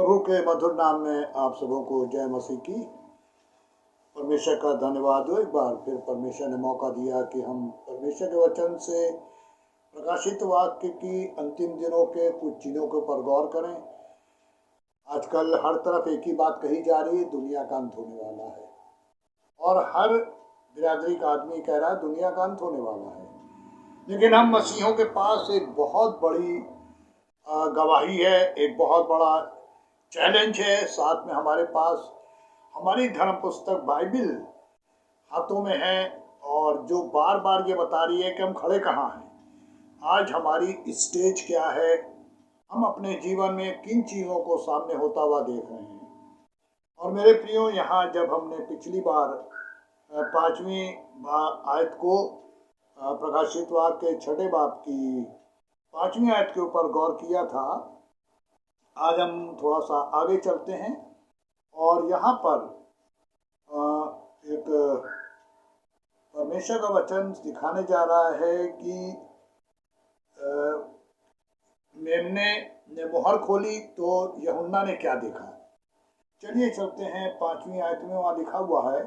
प्रभु के मधुर नाम में आप सबों को जय मसीह की। परमेश्वर का धन्यवाद हो। एक बार फिर परमेश्वर ने मौका दिया कि हम परमेश्वर के वचन से प्रकाशित वाक्य की अंतिम दिनों के कुछ चीज़ों के ऊपर गौर करें। आजकल हर तरफ एक ही बात कही जा रही है, दुनिया का अंत होने वाला है। और हर बिरादरी का आदमी कह रहा है दुनिया का अंत होने वाला है। लेकिन हम मसीहों के पास एक बहुत बड़ी गवाही है, एक बहुत बड़ा चैलेंज है। साथ में हमारे पास हमारी धर्म पुस्तक बाइबिल हाथों में है, और जो बार बार ये बता रही है कि हम खड़े कहाँ हैं, आज हमारी स्टेज क्या है, हम अपने जीवन में किन चीज़ों को सामने होता हुआ देख रहे हैं। और मेरे प्रियो, यहाँ जब हमने पिछली बार 5वीं आयत को प्रकाशित वाक्य के 6 बाब की 5वीं आयत के ऊपर गौर किया था, आज हम थोड़ा सा आगे चलते हैं और यहाँ पर एक परमेश्वर का वचन दिखाने जा रहा है कि मेमने ने मुहर खोली तो यूहन्ना ने क्या देखा। चलिए चलते हैं 5वीं आयत में, वहाँ लिखा हुआ है,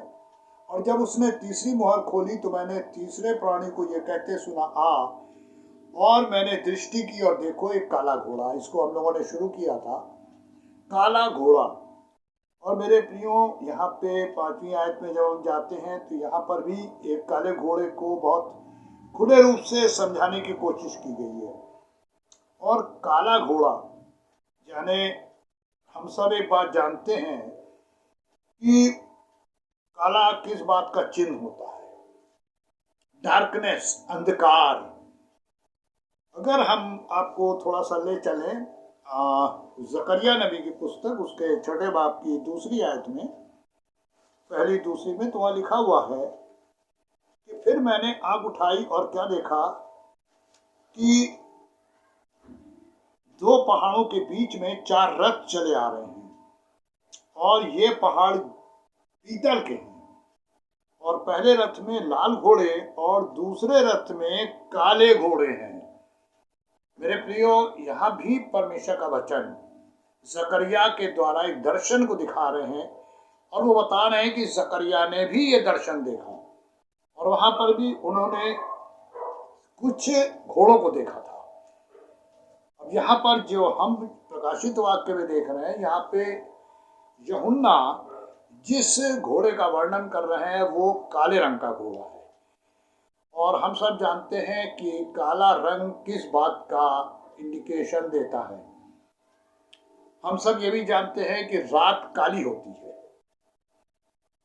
और जब उसने तीसरी मुहर खोली तो मैंने तीसरे प्राणी को ये कहते सुना, आ, और मैंने दृष्टि की और देखो एक काला घोड़ा। इसको हम लोगों ने शुरू किया था, काला घोड़ा। और मेरे प्रियो, यहाँ पे 5वीं आयत में जब हम जाते हैं तो यहाँ पर भी एक काले घोड़े को बहुत खुले रूप से समझाने की कोशिश की गई है। और काला घोड़ा यानी हम सब एक बात जानते हैं कि काला किस बात का चिन्ह होता है, डार्कनेस, अंधकार। अगर हम आपको थोड़ा सा ले चलें जकरिया नबी की पुस्तक, उसके 6 बाब की 2री आयत में, पहली 2री में, तो वहाँ लिखा हुआ है कि फिर मैंने आँख उठाई और क्या देखा कि 2 पहाड़ों के बीच में 4 रथ चले आ रहे हैं, और ये पहाड़ पीतल के हैं। और पहले रथ में लाल घोड़े और दूसरे रथ में काले घोड़े हैं। मेरे प्रियो, यहाँ भी परमेश्वर का वचन जकरिया के द्वारा एक दर्शन को दिखा रहे हैं, और वो बता रहे हैं कि जकरिया ने भी ये दर्शन देखा, और वहां पर भी उन्होंने कुछ घोड़ों को देखा था। अब यहाँ पर जो हम प्रकाशित वाक्य में देख रहे हैं, यहाँ पे यूहन्ना जिस घोड़े का वर्णन कर रहे हैं वो काले रंग का घोड़ा है। और हम सब जानते हैं कि काला रंग किस बात का इंडिकेशन देता है। हम सब ये भी जानते हैं कि रात काली होती है,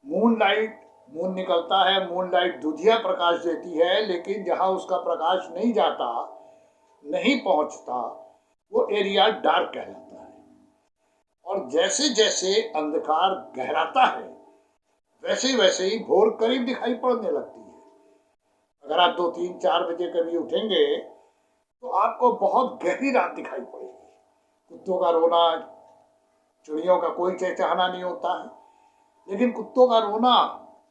मून निकलता है, मून लाइट दुधिया प्रकाश देती है, लेकिन जहाँ उसका प्रकाश नहीं जाता, नहीं पहुँचता, वो एरिया डार्क कहलाता है। और जैसे जैसे अंधकार गहराता है, वैसे वैसे ही भोर करीब दिखाई पड़ने लगती है। अगर आप 2, 3, 4 बजे कभी उठेंगे तो आपको बहुत गहरी रात दिखाई पड़ेगी। कुत्तों का रोना, चिड़ियों का कोई चहचहाना नहीं होता है, लेकिन कुत्तों का रोना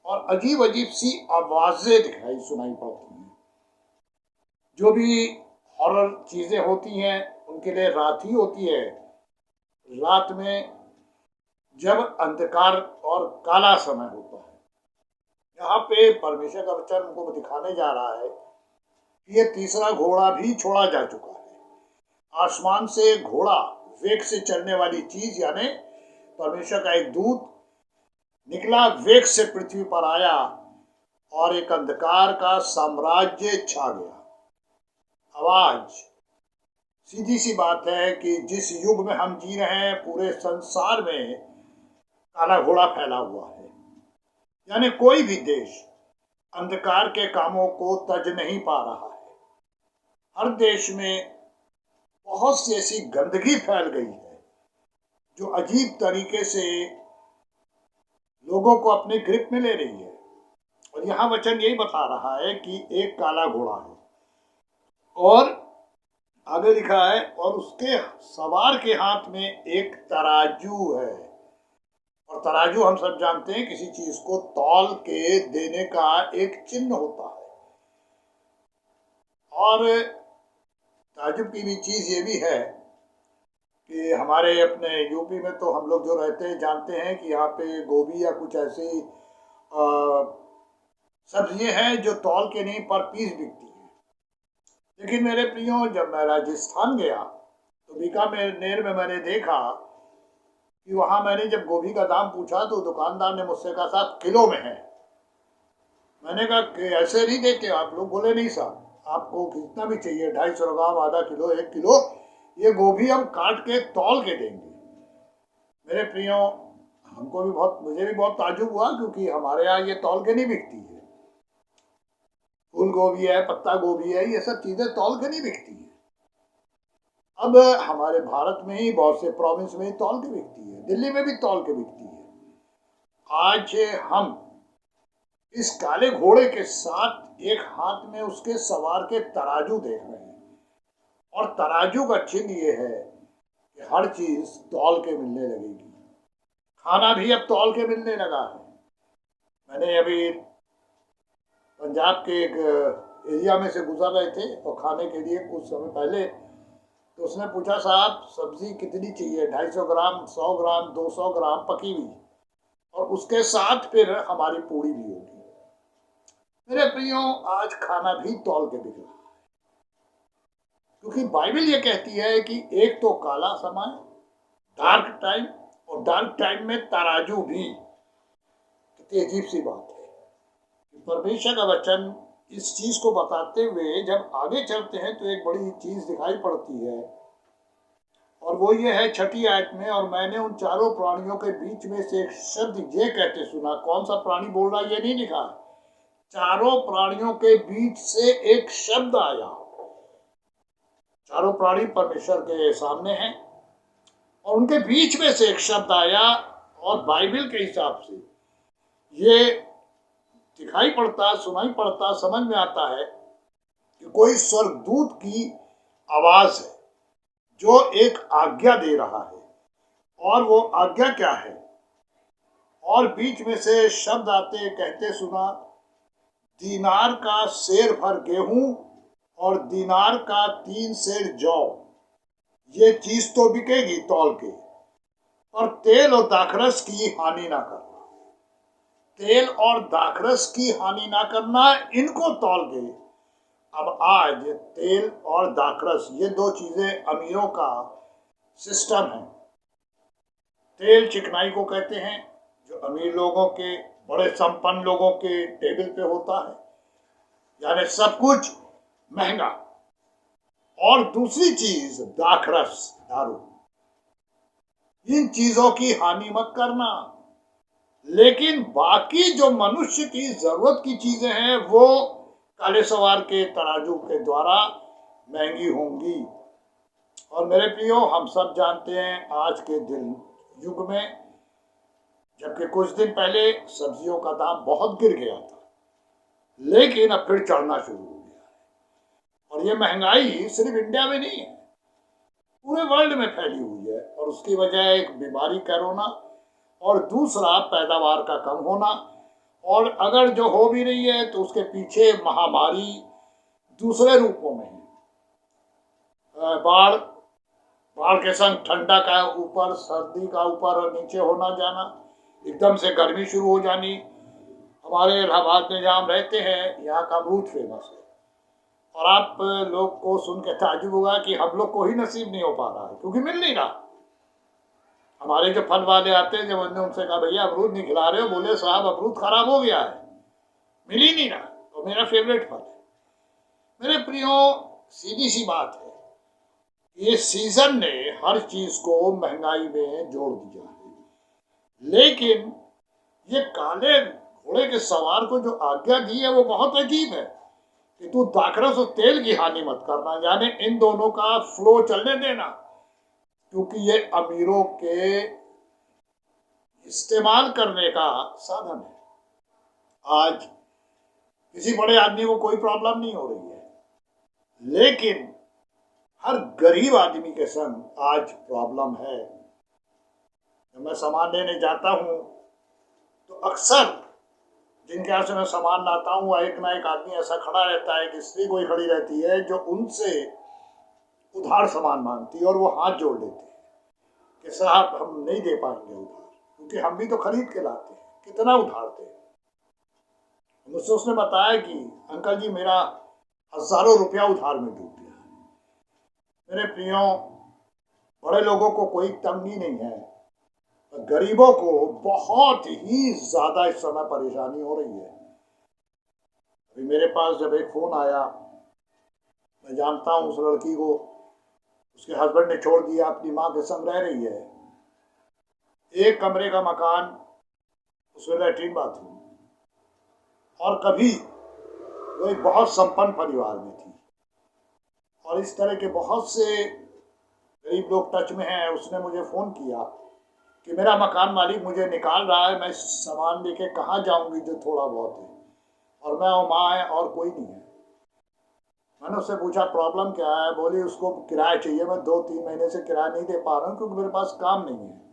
और अजीब अजीब सी आवाजें सुनाई पड़ती हैं। जो भी हॉरर चीजें होती हैं उनके लिए रात ही होती है। रात में जब अंधकार और काला समय होता है, यहाँ पे परमेश्वर का वचन हमको दिखाने जा रहा है कि ये तीसरा घोड़ा भी छोड़ा जा चुका है। आसमान से घोड़ा, वेग से चलने वाली चीज, यानी परमेश्वर का एक दूत निकला, वेग से पृथ्वी पर आया, और एक अंधकार का साम्राज्य छा गया। आवाज, सीधी सी बात है कि जिस युग में हम जी रहे हैं, पूरे संसार में काला घोड़ा फैला हुआ है। यानी कोई भी देश अंधकार के कामों को तज नहीं पा रहा है। हर देश में बहुत सी ऐसी गंदगी फैल गई है जो अजीब तरीके से लोगों को अपने ग्रिप में ले रही है। और यहाँ वचन यही बता रहा है कि एक काला घोड़ा है, और आगे लिखा है, और उसके सवार के हाथ में एक तराजू है। और तराजू हम सब जानते हैं किसी चीज को तौल के देने का एक चिन्ह होता है। और ताजुब की भी चीज ये भी है कि हमारे अपने यूपी में तो हम लोग जो रहते हैं जानते हैं कि यहाँ पे गोभी या कुछ ऐसी सब्जियां हैं जो तौल के नहीं पर पीस बिकती हैं। लेकिन मेरे प्रियो, जब मैं राजस्थान गया तो बीकानेर में मैंने देखा कि वहां मैंने जब गोभी का दाम पूछा तो दुकानदार ने मुझसे कहा, साहब किलो में है। मैंने कहा कि ऐसे नहीं देते आप लोग। बोले नहीं साहब, आपको कितना भी चाहिए, 250 ग्राम, आधा किलो, 1 किलो, ये गोभी हम काट के तौल के देंगे। मेरे प्रियो, हमको भी बहुत, मुझे भी बहुत ताजुब हुआ, क्योंकि हमारे यहाँ ये तौल के नहीं बिकती है। फूल गोभी है, पत्ता गोभी है, ये सब चीजें तौल के नहीं बिकती है। अब हमारे भारत में ही बहुत से प्रोविंस में ही तौल के बिकती है, दिल्ली में भी तौल के बिकती है। आज हम इस काले घोड़े के साथ एक हाथ में उसके सवार के तराजू देख रहे हैं, और तराजू का चिन्ह ये है कि हर चीज तौल के मिलने लगेगी। खाना भी अब तौल के मिलने लगा है। मैंने अभी पंजाब के एक एरिया में से गुजर रहे थे और खाने के लिए कुछ समय पहले, तो उसने पूछा, साहब सब्जी कितनी चाहिए? 250 ग्राम, 100 ग्राम, 200 ग्राम पकी हुई, और उसके साथ फिर हमारी पूड़ी भी होगी। मेरे प्रियो, आज खाना भी तौल के बिक रहा है, क्योंकि बाइबल ये कहती है कि एक तो काला समय, डार्क टाइम, और डार्क टाइम में तराजू भी। कितनी अजीब सी बात है कि परमेश्वर का वचन इस चीज को बताते हुए जब आगे चलते हैं तो एक बड़ी चीज दिखाई पड़ती है, और वो ये है 6ठी आयत में, और मैंने उन चारों प्राणियों के बीच में से एक शब्द ये कहते सुना। कौन सा प्राणी बोल रहा है ये नहीं लिखा है। चारों प्राणियों के बीच से एक शब्द आया। चारों प्राणी परमेश्वर के सामने हैं, और उनके बीच में से एक शब्द आया, और बाइबल के हिसाब से ये दिखाई पड़ता, सुनाई पड़ता, समझ में आता है कि कोई स्वर्गदूत की आवाज है जो एक आज्ञा दे रहा है। और वो आज्ञा क्या है? और बीच में से शब्द आते कहते सुना, दीनार का सेर भर गेहूं और दीनार का 3 सेर जौ, ये चीज तो बिकेगी तौल के, और तेल और दाखरस की हानि ना करना। तेल और दाखरस की हानि ना करना, इनको तौल के। अब आज तेल और दाखरस, ये 2 चीजें अमीरों का सिस्टम है। तेल चिकनाई को कहते हैं, जो अमीर लोगों के, बड़े संपन्न लोगों के टेबल पे होता है, यानी सब कुछ महंगा। और दूसरी चीज दाखरस, दारू। इन चीजों की हानि मत करना, लेकिन बाकी जो मनुष्य की जरूरत की चीजें हैं वो काले सवार के तराजू के द्वारा महंगी होंगी। और मेरे प्रियो, हम सब जानते हैं आज के दिन युग में, जबकि कुछ दिन पहले सब्जियों का दाम बहुत गिर गया था, लेकिन अब फिर चढ़ना शुरू हो गया है। और ये महंगाई सिर्फ इंडिया में नहीं है, पूरे वर्ल्ड में फैली हुई है। और उसकी वजह एक बीमारी, कोरोना, और दूसरा पैदावार का कम होना। और अगर जो हो भी रही है तो उसके पीछे महामारी दूसरे रूपों में है। बाढ़, बाढ़ के संग ठंडा का ऊपर, सर्दी का ऊपर और नीचे होना जाना, एकदम से गर्मी शुरू हो जानी। हमारे इलाहाबाद में जहाँ हम रहते हैं, यहाँ का अमरूद फेमस है, और आप लोग को सुन के ताजुब होगा कि हम लोग को ही नसीब नहीं हो पा रहा है, क्योंकि मिल नहीं रहा। हमारे जो फल वाले आते हैं, जब हमने उनसे कहा भैया अमरूद नहीं खिला रहे हो, बोले साहब अमरूद खराब हो गया है, मिल ही नहीं रहा, और मेरा फेवरेट फल है। मेरे प्रियो, सीधी सी बात है, ये सीजन ने हर चीज को महंगाई में जोड़ दिया है। लेकिन ये काले घोड़े के सवार को जो आज्ञा दी है वो बहुत अजीब है, कि तू दाखरस और तेल की हानि मत करना, यानी इन दोनों का फ्लो चलने देना, क्योंकि ये अमीरों के इस्तेमाल करने का साधन है। आज किसी बड़े आदमी को कोई प्रॉब्लम नहीं हो रही है, लेकिन हर गरीब आदमी के संग आज प्रॉब्लम है। जब मैं सामान लेने जाता हूं तो अक्सर जिनके यहाँ से मैं सामान लाता हूँ, एक ना एक आदमी ऐसा खड़ा रहता है कि स्त्री कोई खड़ी रहती है जो उनसे उधार सामान मांगती है, और वो हाथ जोड़ लेती है। कि साहब हम नहीं दे पाएंगे उधार, क्योंकि हम भी तो खरीद के लाते हैं, कितना उधार दें। मुझसे उसने बताया कि अंकल जी मेरा हजारों रुपया उधार में डूब गया है। मेरे प्रियो, बड़े लोगों को कोई तंगी नहीं है, गरीबों को बहुत ही ज्यादा इस समय परेशानी हो रही है। अभी मेरे पास जब एक फोन आया, मैं जानता हूँ उस लड़की को, उसके हस्बैंड ने छोड़ दिया, अपनी माँ के संग रह रही है, एक कमरे का मकान, उसमें लैट्रीन बाथरूम, और कभी वो एक बहुत संपन्न परिवार में थी, और इस तरह के बहुत से गरीब लोग टच में हैं। उसने मुझे फ़ोन किया कि मेरा मकान मालिक मुझे निकाल रहा है, मैं सामान लेके कहाँ जाऊंगी जो थोड़ा बहुत है, और मैं और माँ है और कोई नहीं है। मैंने उससे पूछा प्रॉब्लम क्या है, बोली उसको किराया चाहिए, मैं 2-3 महीने से किराया नहीं दे पा रहा हूँ क्योंकि मेरे पास काम नहीं है।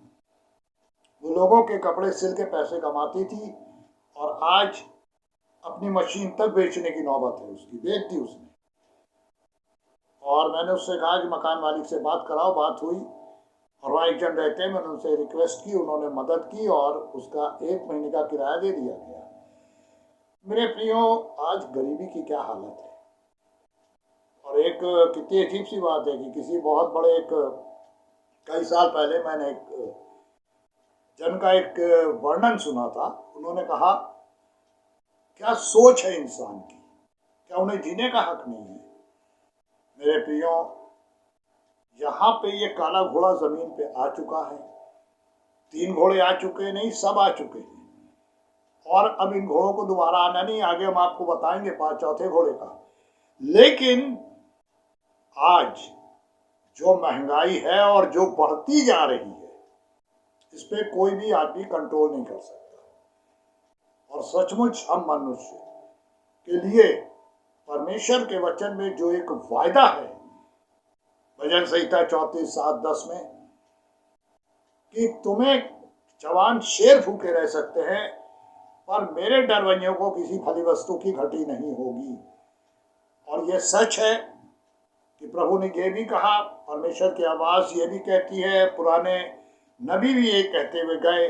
वो लोगों के कपड़े सिल के पैसे कमाती थी, और आज अपनी मशीन तक बेचने की नौबत है उसकी, बेच दी उसने। और मैंने उससे कहा कि मकान मालिक से बात कराओ, बात हुई, और वहाँ एक जन रहते हैं, मैंने उनसे रिक्वेस्ट की, उन्होंने मदद की और उसका 1 महीने का किराया दे दिया गया। मेरे प्रियो, आज गरीबी की क्या हालत है। और एक कितनी अजीब सी बात है कि किसी बहुत बड़े एक कई साल पहले मैंने एक जन का एक वर्णन सुना था। उन्होंने कहा क्या सोच है इंसान की, क्या उन्हें जीने का हक नहीं है। मेरे प्रियो, यहाँ पे ये काला घोड़ा जमीन पे आ चुका है, 3 घोड़े आ चुके नहीं, सब आ चुके हैं, और अब इन घोड़ों को दोबारा आना नहीं, आगे हम आपको बताएंगे 5 चौथे घोड़े का। लेकिन आज जो महंगाई है और जो बढ़ती जा रही है, इस पे कोई भी आदमी कंट्रोल नहीं कर सकता। और सचमुच हम मनुष्य के लिए परमेश्वर के वचन में जो एक वायदा है, भजन संहिता 34:7-10 में, कि तुम्हें जवान शेर भूखे रह सकते हैं, पर मेरे डरवइयों को किसी फली वस्तु की घटी नहीं होगी। और यह सच है कि प्रभु ने यह भी कहा, परमेश्वर की आवाज ये भी कहती है, पुराने नबी भी ये कहते हुए गए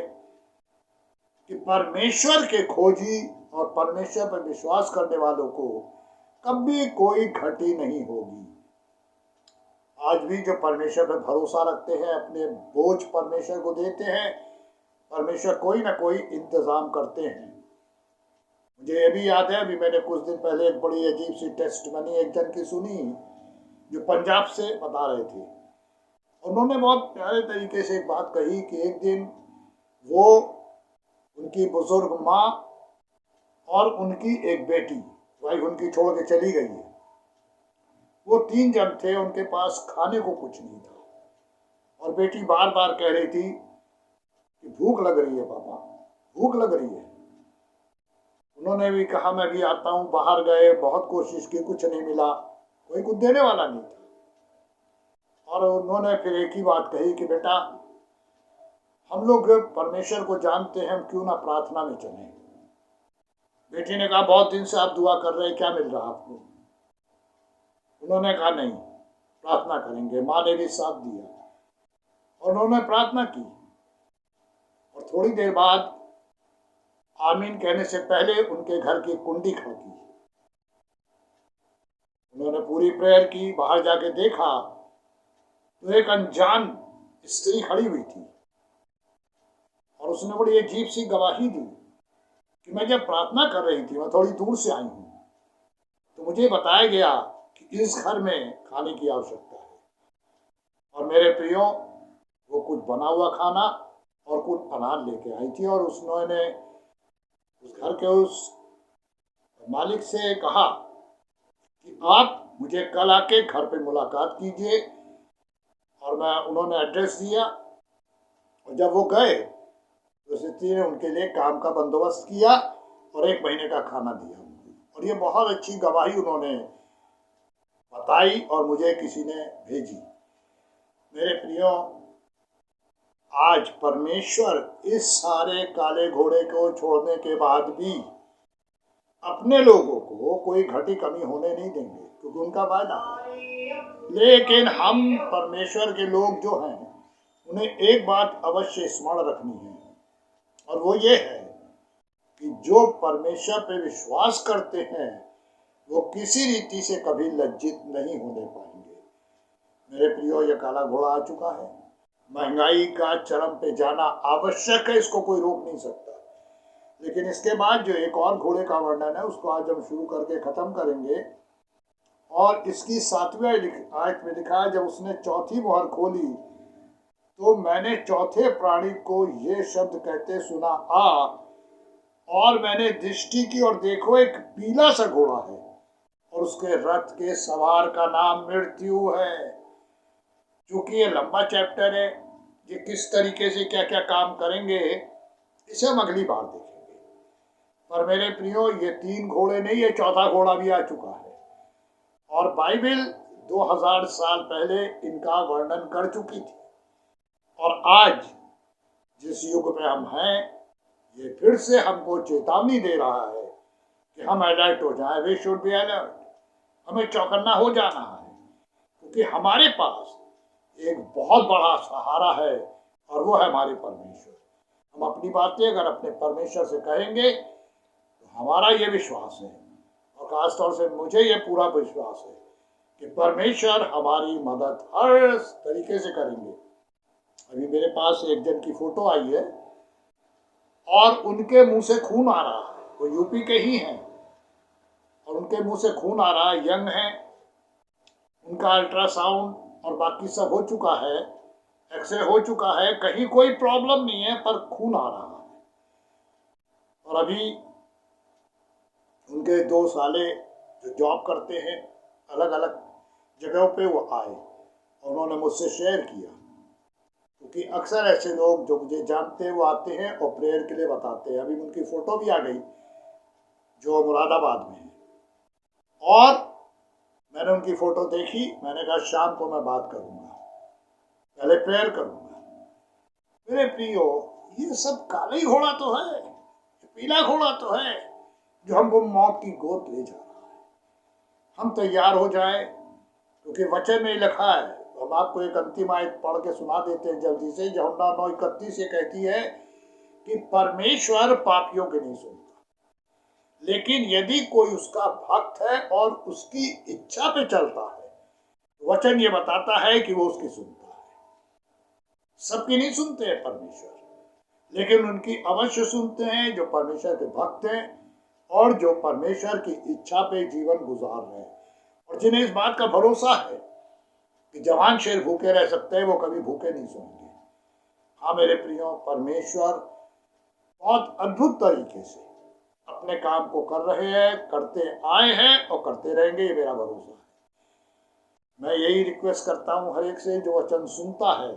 कि परमेश्वर के खोजी और परमेश्वर पर विश्वास करने वालों को कभी कोई घटी नहीं होगी। आज भी जो परमेश्वर पर भरोसा रखते हैं, अपने बोझ परमेश्वर को देते हैं, परमेश्वर कोई ना कोई इंतजाम करते हैं। मुझे ये भी याद है, अभी मैंने कुछ दिन पहले एक बड़ी अजीब सी टेस्टमनी एक जन की सुनी, जो पंजाब से बता रहे थे। उन्होंने बहुत प्यारे तरीके से एक बात कही कि एक दिन वो, उनकी बुजुर्ग माँ और उनकी एक बेटी, वाइफ उनकी छोड़ के चली गई है, वो 3 जन थे, उनके पास खाने को कुछ नहीं था, और बेटी बार बार कह रही थी कि भूख लग रही है पापा, भूख लग रही है। उन्होंने भी कहा मैं भी आता हूँ, बाहर गए, बहुत कोशिश की, कुछ नहीं मिला, कोई कुछ देने वाला नहीं था। और उन्होंने फिर एक ही बात कही कि बेटा, हम लोग परमेश्वर को जानते हैं, हम क्यों ना प्रार्थना में चलें। बेटी ने कहा बहुत दिन से आप दुआ कर रहे हैं, क्या मिल रहा आपको। उन्होंने कहा नहीं, प्रार्थना करेंगे। माँ ने भी साथ दिया और उन्होंने प्रार्थना की, और थोड़ी देर बाद आमीन कहने से पहले उनके घर की कुंडी खड़की। उन्होंने पूरी प्रेयर की, बाहर जाके देखा तो एक अनजान स्त्री खड़ी हुई थी, और उसने बड़ी अजीब सी गवाही दी कि मैं जब प्रार्थना कर रही थी, मैं थोड़ी दूर से आई हूँ, तो मुझे बताया गया कि इस घर में खाने की आवश्यकता है। और मेरे प्रियो, वो कुछ बना हुआ खाना और कुछ अनाज लेके आई थी, और उन्होंने उस घर के उस मालिक से कहा कि आप मुझे कल आके घर पे मुलाकात कीजिए। और उन्होंने एड्रेस दिया, और जब वो गए तो स्त्री ने उनके लिए काम का बंदोबस्त किया और 1 महीने का खाना दिया उनको। और ये बहुत अच्छी गवाही उन्होंने बताई और मुझे किसी ने भेजी। मेरे प्रियो, आज परमेश्वर इस सारे काले घोड़े को छोड़ने के बाद भी अपने लोगों को कोई घटी कमी होने नहीं देंगे, क्योंकि उनका वायदा है। लेकिन हम परमेश्वर के लोग जो हैं, उन्हें एक बात अवश्य स्मरण रखनी है, और वो ये है कि जो परमेश्वर पे विश्वास करते हैं वो किसी रीति से कभी लज्जित नहीं होने पाएंगे। मेरे प्रियो, ये काला घोड़ा आ चुका है। महंगाई का चरम पे जाना आवश्यक है, इसको कोई रोक नहीं सकता। लेकिन इसके बाद जो एक और घोड़े का वर्णन है उसको आज हम शुरू करके खत्म करेंगे। और इसकी 7वें आयत में लिखा है, जब उसने चौथी मोहर खोली तो मैंने चौथे प्राणी को ये शब्द कहते सुना, आ, और मैंने दृष्टि की और देखो एक पीला सा घोड़ा है और उसके रथ के सवार का नाम मृत्यु है। क्योंकि ये लंबा चैप्टर है, ये किस तरीके से क्या क्या काम करेंगे इसे हम अगली बार देखेंगे। पर मेरे प्रियो, ये 3 घोड़े नहीं, ये चौथा घोड़ा भी आ चुका है, और बाइबल 2000 साल पहले इनका वर्णन कर चुकी थी। और आज जिस युग में हम हैं, ये फिर से हमको चेतावनी दे रहा है कि हम अलर्ट हो जाए। वी शुड बी अलर्ट, हमें चौकन्ना हो जाना है, क्योंकि हमारे पास एक बहुत बड़ा सहारा है और वो है हमारे परमेश्वर। हम अपनी बातें अगर अपने परमेश्वर से कहेंगे तो हमारा ये विश्वास है, और खासतौर से मुझे ये पूरा विश्वास है कि परमेश्वर हमारी मदद हर तरीके से करेंगे। अभी मेरे पास एक जन की फोटो आई है और उनके मुंह से खून आ रहा है, वो यूपी के ही हैं और उनके मुंह से खून आ रहा है, यंग है, उनका अल्ट्रासाउंड और बाकी सब हो चुका है, एक्सरे हो चुका है, कहीं कोई प्रॉब्लम नहीं है, पर खून आ रहा है। और अभी उनके 2 साले जो जॉब करते हैं अलग अलग जगहों पे, वो आए और उन्होंने मुझसे शेयर किया, क्योंकि अक्सर ऐसे लोग जो मुझे जानते हैं वो आते हैं और प्रेयर के लिए बताते हैं। अभी उनकी फोटो भी आ गई जो मुरादाबाद में है, और मैंने उनकी फोटो देखी, मैंने कहा शाम को मैं बात करूंगा, पहले प्रेयर करूंगा। मेरे प्रियो, ये सब काला ही घोड़ा तो है, पीला घोड़ा तो है जो हमको मौत की गोद ले जा रहा है। हम तैयार हो जाए, क्योंकि वचन में लिखा है। हम आपको एक अंतिम आयत पढ़ के सुना देते हैं जल्दी से। यूहन्ना 9:31 ये कहती है कि परमेश्वर पापियों के नहीं सुनता, लेकिन यदि कोई उसका भक्त है और उसकी इच्छा पे चलता है, वचन ये बताता है कि वो उसकी सुनता है। सबकी नहीं सुनते हैं परमेश्वर, लेकिन उनकी अवश्य सुनते हैं जो परमेश्वर के भक्त हैं और जो परमेश्वर की इच्छा पे जीवन गुजार रहे हैं, और जिन्हें इस बात का भरोसा है कि जवान शेर भूखे रह सकते हैं, वो कभी भूखे नहीं सोएंगे। हाँ मेरे प्रियो, परमेश्वर बहुत अद्भुत तरीके से अपने काम को कर रहे हैं, करते आए हैं और करते रहेंगे, ये मेरा भरोसा है। मैं यही रिक्वेस्ट करता हूं हर एक से जो वचन सुनता है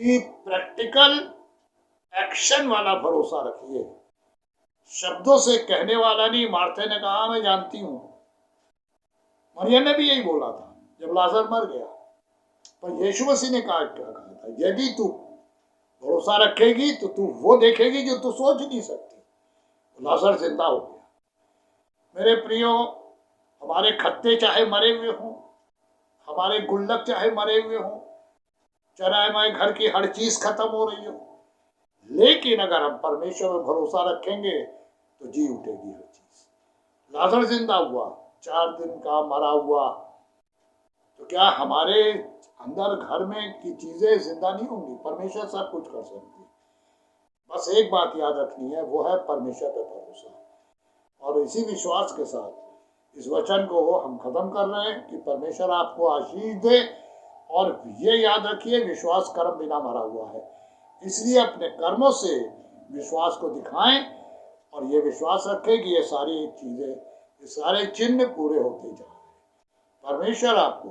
कि प्रैक्टिकल एक्शन वाला भरोसा रखिए, शब्दों से कहने वाला नहीं। मार्थे ने कहा मैं जानती हूं, मरियम ने भी यही बोला था जब लाजर मर गया, पर यीशु मसीह ने क्या कहा था, यदि तू भरोसा रखेगी तो तू वो देखेगी जो तू सोच नहीं सकती। लाजर जिंदा हो गया। मेरे प्रियो, हमारे खत्ते चाहे मरे हुए हों, हमारे गुल्लक चाहे मरे हुए हों, चाहे हमारे घर की हर चीज खत्म हो रही हो, लेकिन अगर हम परमेश्वर में भरोसा रखेंगे तो जी उठेगी हर चीज। लाजर जिंदा हुआ, 4 दिन का मरा हुआ, तो क्या हमारे अंदर घर में की चीजें जिंदा नहीं होंगी? परमेश्वर सब कुछ कर सकती है। बस एक बात याद रखनी है, वो है परमेश्वर पे भरोसा। और इसी विश्वास के साथ इस वचन को हम खत्म कर रहे हैं कि परमेश्वर आपको आशीष दे। और ये याद रखिए, विश्वास कर्म बिना मरा हुआ है, इसलिए अपने कर्मों से विश्वास को दिखाएं और ये विश्वास रखें कि ये सारी चीजें, ये सारे चिन्ह पूरे होते जा रहे हैं। परमेश्वर आपको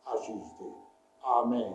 आशीष दे। आमीन।